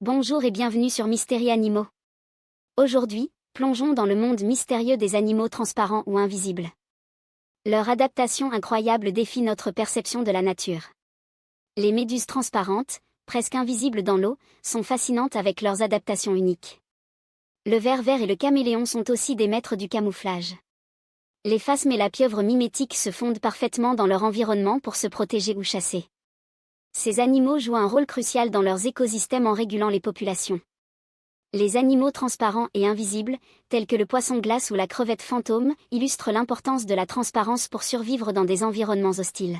Bonjour et bienvenue sur Mystéries Animaux. Aujourd'hui, plongeons dans le monde mystérieux des animaux transparents ou invisibles. Leur adaptation incroyable défie notre perception de la nature. Les méduses transparentes, presque invisibles dans l'eau, sont fascinantes avec leurs adaptations uniques. Le ver vert et le caméléon sont aussi des maîtres du camouflage. Les phasmes et la pieuvre mimétique se fondent parfaitement dans leur environnement pour se protéger ou chasser. Ces animaux jouent un rôle crucial dans leurs écosystèmes en régulant les populations. Les animaux transparents et invisibles, tels que le poisson-glace ou la crevette fantôme, illustrent l'importance de la transparence pour survivre dans des environnements hostiles.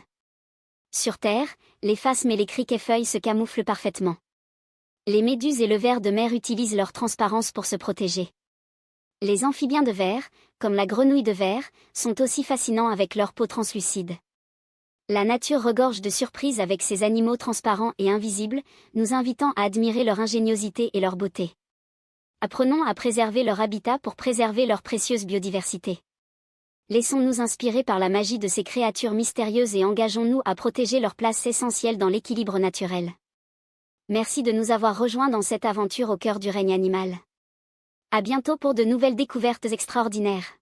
Sur Terre, les phasmes et les criquets-feuilles se camouflent parfaitement. Les méduses et le ver de mer utilisent leur transparence pour se protéger. Les amphibiens de verre, comme la grenouille de verre, sont aussi fascinants avec leur peau translucide. La nature regorge de surprises avec ces animaux transparents et invisibles, nous invitant à admirer leur ingéniosité et leur beauté. Apprenons à préserver leur habitat pour préserver leur précieuse biodiversité. Laissons-nous inspirer par la magie de ces créatures mystérieuses et engageons-nous à protéger leur place essentielle dans l'équilibre naturel. Merci de nous avoir rejoints dans cette aventure au cœur du règne animal. À bientôt pour de nouvelles découvertes extraordinaires.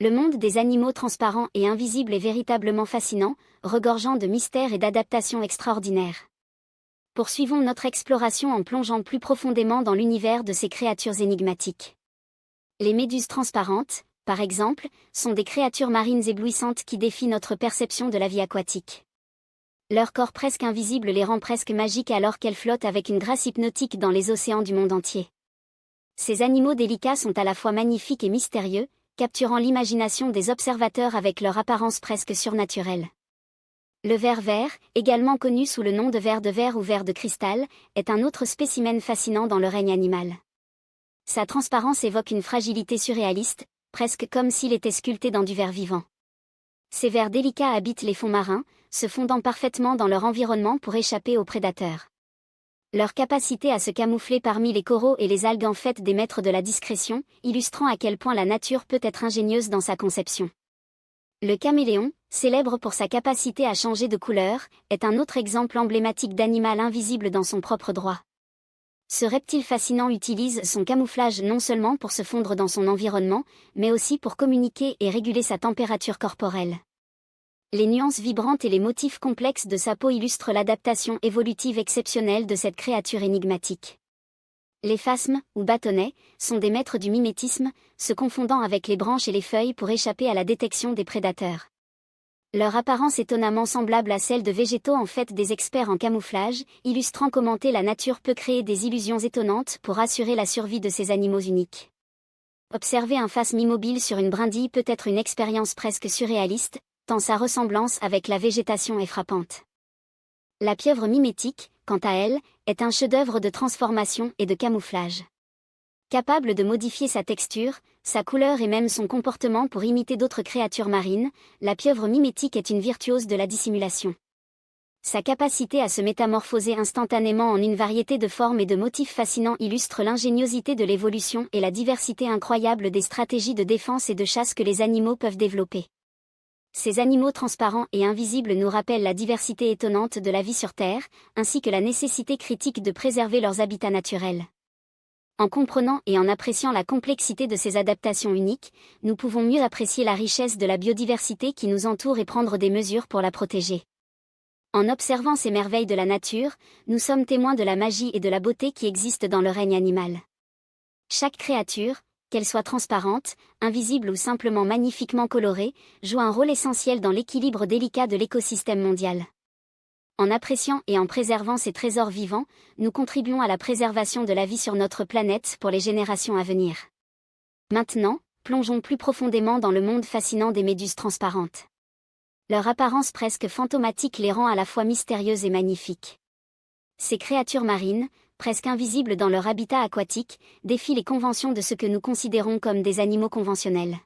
Le monde des animaux transparents et invisibles est véritablement fascinant, regorgeant de mystères et d'adaptations extraordinaires. Poursuivons notre exploration en plongeant plus profondément dans l'univers de ces créatures énigmatiques. Les méduses transparentes, par exemple, sont des créatures marines éblouissantes qui défient notre perception de la vie aquatique. Leur corps presque invisible les rend presque magiques alors qu'elles flottent avec une grâce hypnotique dans les océans du monde entier. Ces animaux délicats sont à la fois magnifiques et mystérieux, capturant l'imagination des observateurs avec leur apparence presque surnaturelle. Le ver vert, également connu sous le nom de ver ou ver de cristal, est un autre spécimen fascinant dans le règne animal. Sa transparence évoque une fragilité surréaliste, presque comme s'il était sculpté dans du verre vivant. Ces vers délicats habitent les fonds marins, se fondant parfaitement dans leur environnement pour échapper aux prédateurs. Leur capacité à se camoufler parmi les coraux et les algues en fait des maîtres de la discrétion, illustrant à quel point la nature peut être ingénieuse dans sa conception. Le caméléon, célèbre pour sa capacité à changer de couleur, est un autre exemple emblématique d'animal invisible dans son propre droit. Ce reptile fascinant utilise son camouflage non seulement pour se fondre dans son environnement, mais aussi pour communiquer et réguler sa température corporelle. Les nuances vibrantes et les motifs complexes de sa peau illustrent l'adaptation évolutive exceptionnelle de cette créature énigmatique. Les phasmes, ou bâtonnets, sont des maîtres du mimétisme, se confondant avec les branches et les feuilles pour échapper à la détection des prédateurs. Leur apparence étonnamment semblable à celle de végétaux en fait des experts en camouflage, illustrant comment la nature peut créer des illusions étonnantes pour assurer la survie de ces animaux uniques. Observer un phasme immobile sur une brindille peut être une expérience presque surréaliste, tant sa ressemblance avec la végétation est frappante. La pieuvre mimétique, quant à elle, est un chef-d'œuvre de transformation et de camouflage. Capable de modifier sa texture, sa couleur et même son comportement pour imiter d'autres créatures marines, la pieuvre mimétique est une virtuose de la dissimulation. Sa capacité à se métamorphoser instantanément en une variété de formes et de motifs fascinants illustre l'ingéniosité de l'évolution et la diversité incroyable des stratégies de défense et de chasse que les animaux peuvent développer. Ces animaux transparents et invisibles nous rappellent la diversité étonnante de la vie sur Terre, ainsi que la nécessité critique de préserver leurs habitats naturels. En comprenant et en appréciant la complexité de ces adaptations uniques, nous pouvons mieux apprécier la richesse de la biodiversité qui nous entoure et prendre des mesures pour la protéger. En observant ces merveilles de la nature, nous sommes témoins de la magie et de la beauté qui existent dans le règne animal. Chaque créature, qu'elle soit transparente, invisible ou simplement magnifiquement colorée, joue un rôle essentiel dans l'équilibre délicat de l'écosystème mondial. En appréciant et en préservant ces trésors vivants, nous contribuons à la préservation de la vie sur notre planète pour les générations à venir. Maintenant, plongeons plus profondément dans le monde fascinant des méduses transparentes. Leur apparence presque fantomatique les rend à la fois mystérieuses et magnifiques. Ces créatures marines, presque invisibles dans leur habitat aquatique, défient les conventions de ce que nous considérons comme des animaux conventionnels.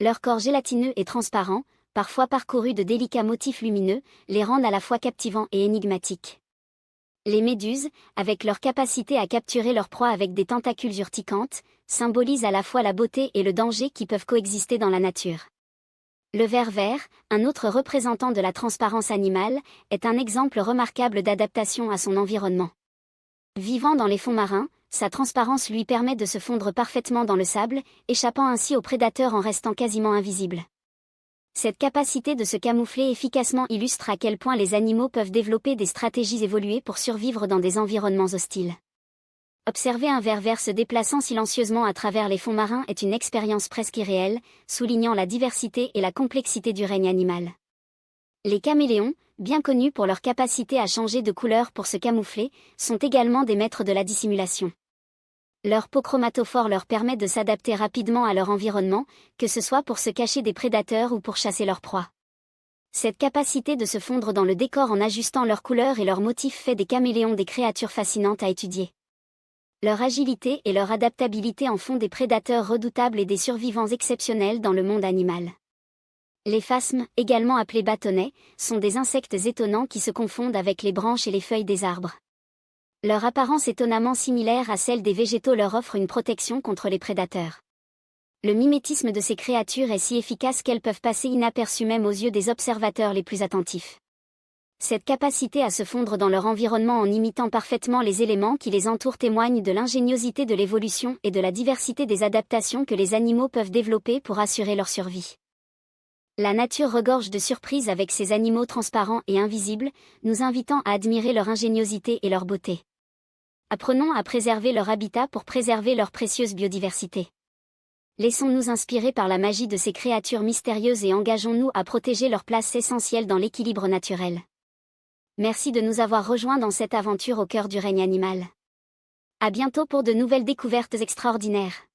Leur corps gélatineux et transparent, parfois parcouru de délicats motifs lumineux, les rendent à la fois captivants et énigmatiques. Les méduses, avec leur capacité à capturer leur proie avec des tentacules urticantes, symbolisent à la fois la beauté et le danger qui peuvent coexister dans la nature. Le ver vert, un autre représentant de la transparence animale, est un exemple remarquable d'adaptation à son environnement. Vivant dans les fonds marins, sa transparence lui permet de se fondre parfaitement dans le sable, échappant ainsi aux prédateurs en restant quasiment invisible. Cette capacité de se camoufler efficacement illustre à quel point les animaux peuvent développer des stratégies évoluées pour survivre dans des environnements hostiles. Observer un ver-vert se déplaçant silencieusement à travers les fonds marins est une expérience presque irréelle, soulignant la diversité et la complexité du règne animal. Les caméléons, bien connus pour leur capacité à changer de couleur pour se camoufler, sont également des maîtres de la dissimulation. Leur peau chromatophore leur permet de s'adapter rapidement à leur environnement, que ce soit pour se cacher des prédateurs ou pour chasser leurs proies. Cette capacité de se fondre dans le décor en ajustant leurs couleurs et leurs motifs fait des caméléons des créatures fascinantes à étudier. Leur agilité et leur adaptabilité en font des prédateurs redoutables et des survivants exceptionnels dans le monde animal. Les phasmes, également appelés bâtonnets, sont des insectes étonnants qui se confondent avec les branches et les feuilles des arbres. Leur apparence étonnamment similaire à celle des végétaux leur offre une protection contre les prédateurs. Le mimétisme de ces créatures est si efficace qu'elles peuvent passer inaperçues même aux yeux des observateurs les plus attentifs. Cette capacité à se fondre dans leur environnement en imitant parfaitement les éléments qui les entourent témoigne de l'ingéniosité de l'évolution et de la diversité des adaptations que les animaux peuvent développer pour assurer leur survie. La nature regorge de surprises avec ces animaux transparents et invisibles, nous invitant à admirer leur ingéniosité et leur beauté. Apprenons à préserver leur habitat pour préserver leur précieuse biodiversité. Laissons-nous inspirer par la magie de ces créatures mystérieuses et engageons-nous à protéger leur place essentielle dans l'équilibre naturel. Merci de nous avoir rejoints dans cette aventure au cœur du règne animal. À bientôt pour de nouvelles découvertes extraordinaires.